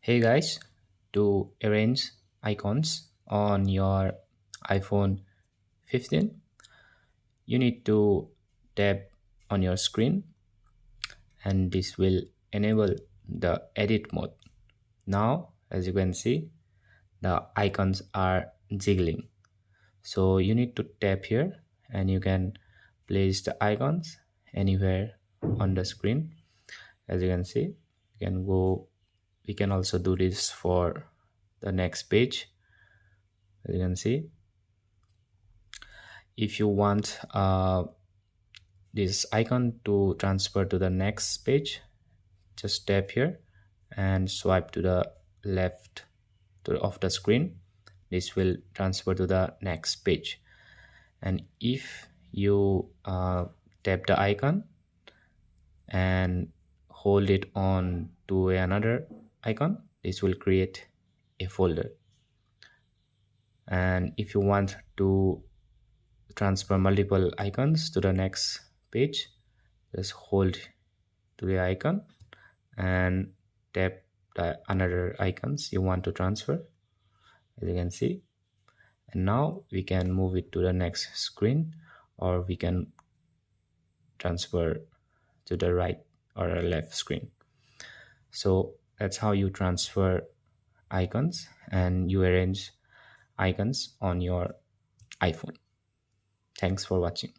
Hey guys, to arrange icons on your iPhone 15, you need to tap on your screen and this will enable the edit mode. Now, as you can see, the icons are jiggling. So you need to tap here and you can place the icons anywhere on the screen. As you can see, we can also do this for the next page. As you can see, if you want this icon to transfer to the next page, just tap here and swipe to the left of the screen. This will transfer to the next page. And if you tap the icon and hold it on to another icon, this will create a folder. And if you want to transfer multiple icons to the next page, just hold to the icon and tap the another icons you want to transfer, as you can see. And now we can move it to the next screen, or we can transfer to the right or a left screen. So that's how you transfer icons and you arrange icons on your iPhone. Thanks for watching.